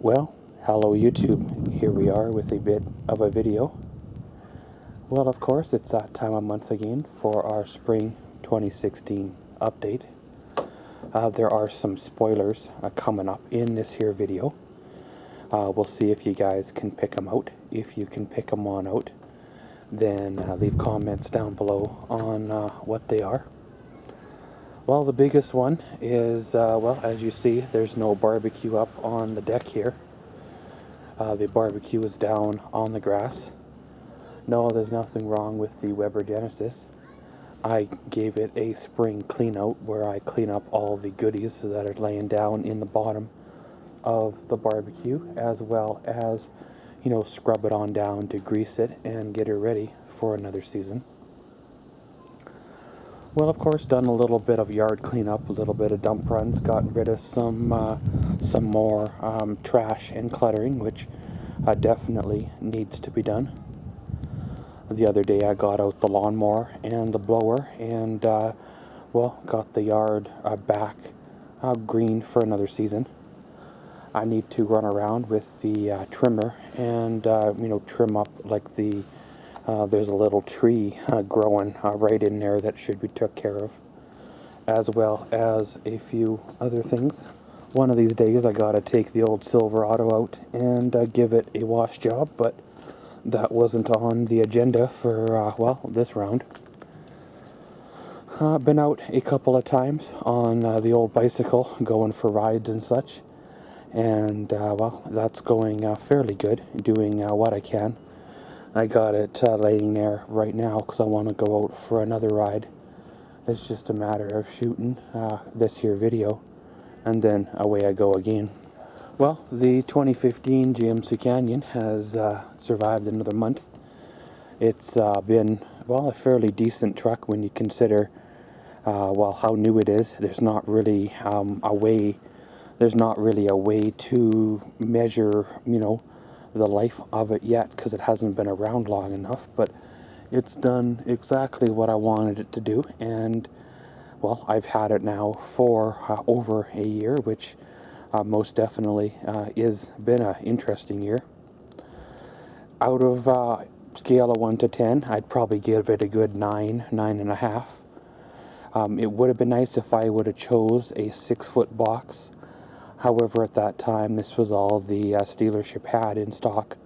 Well, hello YouTube. Here we are with a bit of a video. Well, of course, it's that time of month again for our spring 2016 update. There are some spoilers coming up in this here video. We'll see if you guys can pick them out. If you can pick them on out, then leave comments down below on what they are. Well, the biggest one is, well, as you see, there's no barbecue up on the deck here. The barbecue is down on the grass. No, there's nothing wrong with the Weber Genesis. I gave it a spring clean out where I clean up all the goodies that are laying down in the bottom of the barbecue, as well as, you know, scrub it on down to grease it and get it ready for another season. Well, of course, done a little bit of yard cleanup, a little bit of dump runs, gotten rid of some more trash and cluttering, which definitely needs to be done. The other day I got out the lawnmower and the blower and, well, got the yard back green for another season. I need to run around with the trimmer and, you know, trim up like the there's a little tree growing right in there that should be took care of, as well as a few other things. One of these days I gotta take the old Silverado out and give it a wash job, but that wasn't on the agenda for, well, this round. Been out a couple of times on the old bicycle, going for rides and such, and, well, that's going fairly good, doing what I can. I got it laying there right now because I want to go out for another ride. It's just a matter of shooting this here video, and then away I go again. Well, the 2015 GMC Canyon has survived another month. It's been, well, a fairly decent truck when you consider, well, how new it is. There's not really a way to measure, you know, the life of it yet, because it hasn't been around long enough, but it's done exactly what I wanted it to do, and, well, I've had it now for over a year, which most definitely is been an interesting year. Out of scale of 1 to 10, I'd probably give it a good 9, 9.5. It would have been nice if I would have chose a 6-foot box. However, at that time, this was all the dealership had in stock,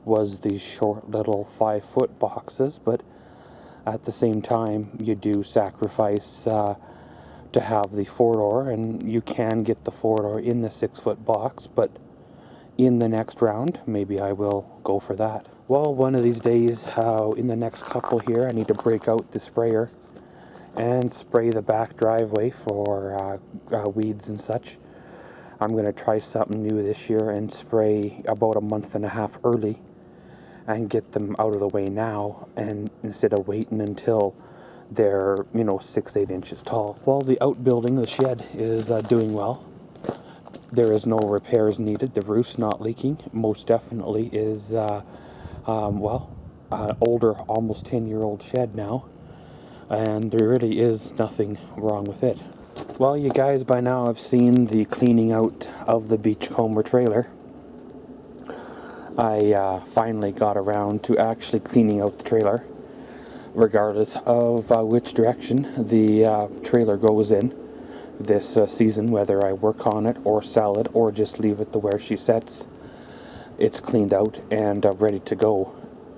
was these short little 5-foot boxes, but at the same time, you do sacrifice to have the 4-door, and you can get the 4-door in the 6-foot box, but in the next round, maybe I will go for that. Well, one of these days, in the next couple here, I need to break out the sprayer and spray the back driveway for weeds and such. I'm going to try something new this year and spray about a month and a half early and get them out of the way now, and instead of waiting until they're, you know, 6-8 inches tall. Well, the outbuilding, the shed, is doing well. There is no repairs needed. The roof's not leaking. Most definitely is, well, an older, almost 10-year-old shed now, and there really is nothing wrong with it. Well, you guys by now have seen the cleaning out of the beachcomber trailer. I finally got around to actually cleaning out the trailer, regardless of which direction the trailer goes in this season, whether I work on it or sell it or just leave it to where she sets. It's cleaned out and ready to go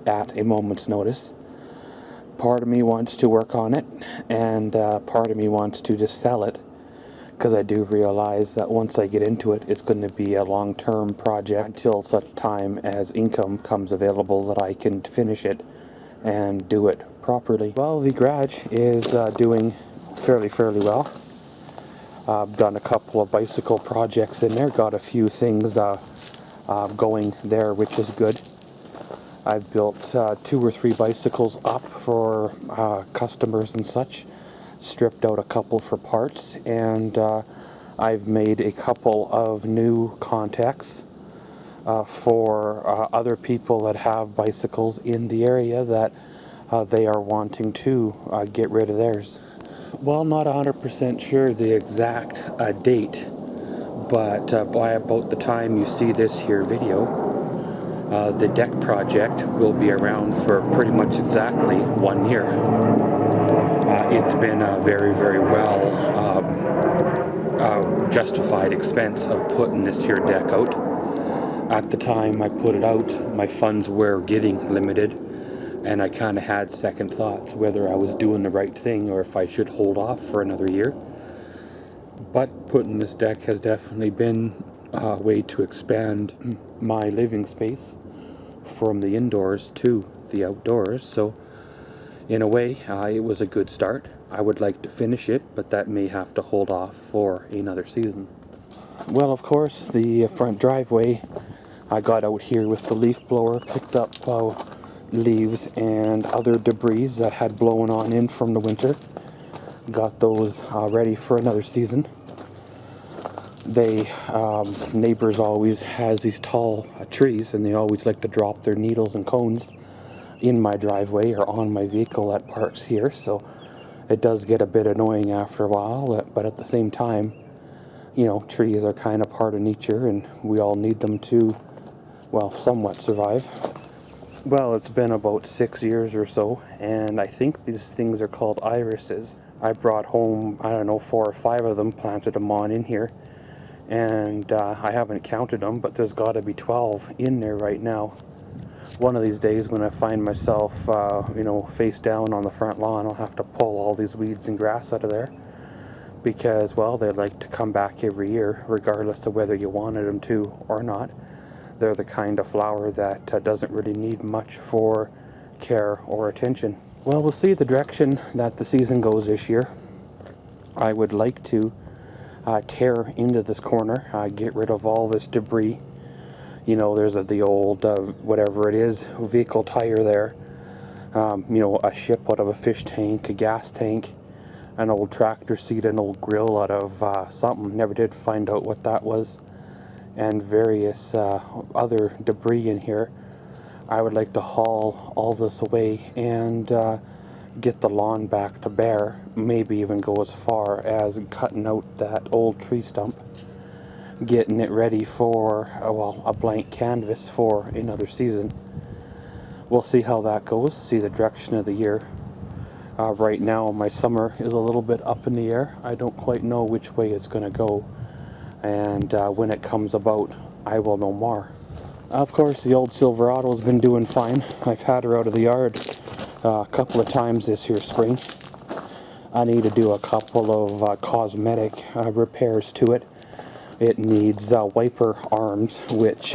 at a moment's notice. Part of me wants to work on it, and part of me wants to just sell it, because I do realize that once I get into it, it's going to be a long-term project until such time as income comes available that I can finish it and do it properly. Well, the garage is doing fairly well. I've done a couple of bicycle projects in there, got a few things going there, which is good. I've built 2 or 3 bicycles up for customers and such, stripped out a couple for parts, and I've made a couple of new contacts for other people that have bicycles in the area that they are wanting to get rid of theirs. Well, not 100% sure the exact date, but by about the time you see this here video, the deck project will be around for pretty much exactly 1 year. It's been a very, very well justified expense of putting this here deck out. At the time I put it out, my funds were getting limited, and I kind of had second thoughts whether I was doing the right thing or if I should hold off for another year. But putting this deck has definitely been a way to expand my living space from the indoors to the outdoors. So in a way, it was a good start. I would like to finish it, but that may have to hold off for another season. Well, of course, the front driveway, I got out here with the leaf blower, picked up leaves and other debris that had blown on in from the winter. Got those ready for another season. Neighbors always has these tall trees, and they always like to drop their needles and cones in my driveway or on my vehicle that parks here, so it does get a bit annoying after a while, but at the same time, you know, trees are kind of part of nature and we all need them to, well, somewhat survive. Well, it's been about 6 years or so, and I think these things are called irises. I brought home, I don't know, 4 or 5 of them, planted them on in here, and I haven't counted them, but there's got to be 12 in there right now. One of these days when I find myself, you know, face down on the front lawn, I'll have to pull all these weeds and grass out of there, because, well, they like to come back every year, regardless of whether you wanted them to or not. They're the kind of flower that doesn't really need much for care or attention. Well, we'll see the direction that the season goes this year. I would like to tear into this corner, get rid of all this debris. You know, there's the old, whatever it is, vehicle tire there. You know, a ship out of a fish tank, a gas tank, an old tractor seat, an old grill out of something. Never did find out what that was. And various other debris in here. I would like to haul all this away and get the lawn back to bare. Maybe even go as far as cutting out that old tree stump, getting it ready for, well, a blank canvas for another season. We'll see how that goes, see the direction of the year. Right now my summer is a little bit up in the air. I don't quite know which way it's going to go, and when it comes about I will know more. Of course, the old Silverado has been doing fine. I've had her out of the yard a couple of times this here spring. I need to do a couple of cosmetic repairs to it. It needs wiper arms, which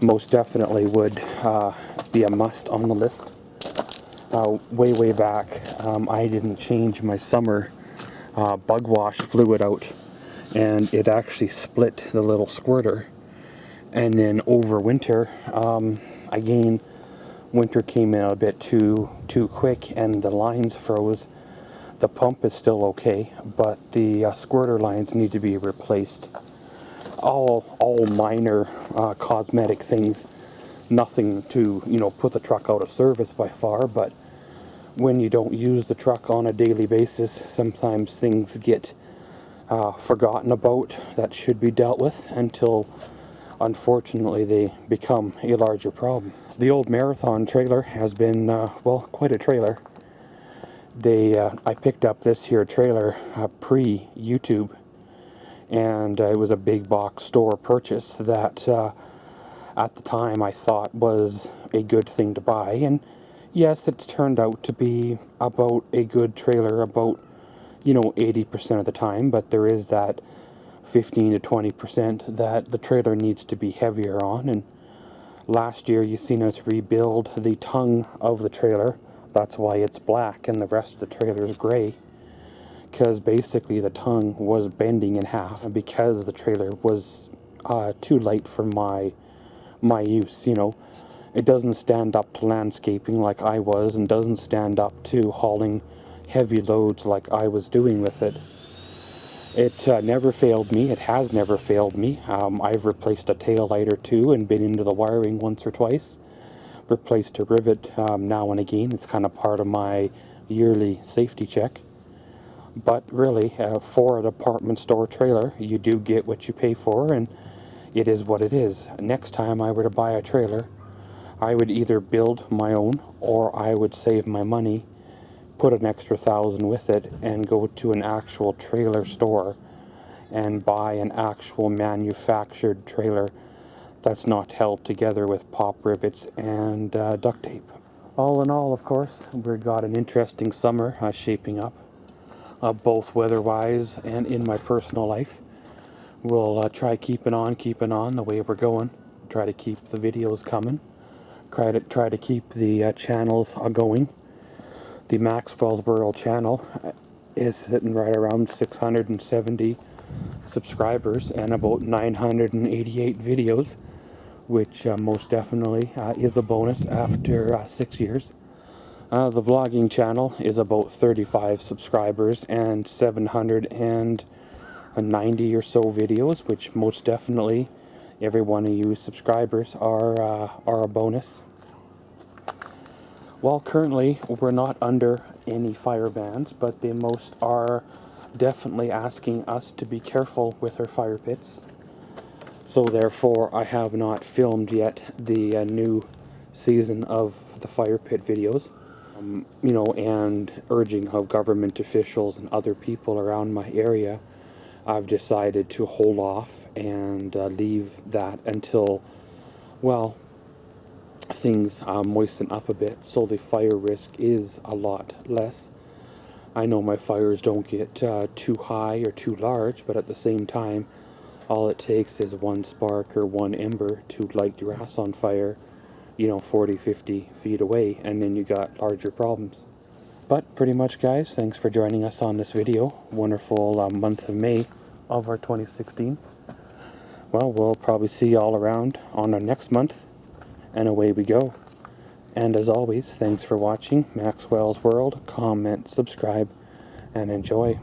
most definitely would be a must on the list. Way back, I didn't change my summer bug wash fluid out, and it actually split the little squirter. And then over winter, again, winter came in a bit too quick and the lines froze. The pump is still okay, but the squirter lines need to be replaced. All minor cosmetic things, nothing to, you know, put the truck out of service by far, but when you don't use the truck on a daily basis, sometimes things get forgotten about that should be dealt with until, unfortunately, they become a larger problem. The old Marathon trailer has been, well, quite a trailer. I picked up this here trailer pre-YouTube, and it was a big box store purchase that at the time I thought was a good thing to buy, and yes, it's turned out to be about a good trailer about, you know, 80% of the time, but there is that 15 to 20% that the trailer needs to be heavier on. And last year you seen us rebuild the tongue of the trailer. That's why it's black and the rest of the trailer is gray, because basically the tongue was bending in half, and because the trailer was too light for my use. You know, it doesn't stand up to landscaping like I was, and doesn't stand up to hauling heavy loads like I was doing with it. It never failed me. It has never failed me. I've replaced a tail light or two and been into the wiring once or twice. Replaced a rivet now and again. It's kind of part of my yearly safety check. But really, for a department store trailer, you do get what you pay for, and it is what it is. Next time I were to buy a trailer, I would either build my own, or I would save my money, put an extra $1,000 with it, and go to an actual trailer store and buy an actual manufactured trailer that's not held together with pop rivets and duct tape. All in all, of course, we've got an interesting summer shaping up, both weather-wise and in my personal life. We'll try keeping on the way we're going. Try to keep the videos coming. Try to keep the channels going. The Maxwellsworld channel is sitting right around 670 subscribers and about 988 videos, which most definitely is a bonus after 6 years. The vlogging channel is about 35 subscribers and 790 or so videos, which most definitely every one of you subscribers are a bonus. Well, currently we're not under any fire bans, but they most are definitely asking us to be careful with our fire pits. So therefore I have not filmed yet the new season of the fire pit videos. You know, and urging of government officials and other people around my area, I've decided to hold off and leave that until, well, things moisten up a bit, so the fire risk is a lot less. I know my fires don't get too high or too large, but at the same time, all it takes is one spark or one ember to light your ass on fire, you know, 40, 50 feet away, and then you got larger problems. But pretty much, guys, thanks for joining us on this video. Wonderful month of May of our 2016. Well, we'll probably see you all around on our next month, and away we go. And as always, thanks for watching Maxwell's World. Comment, subscribe, and enjoy.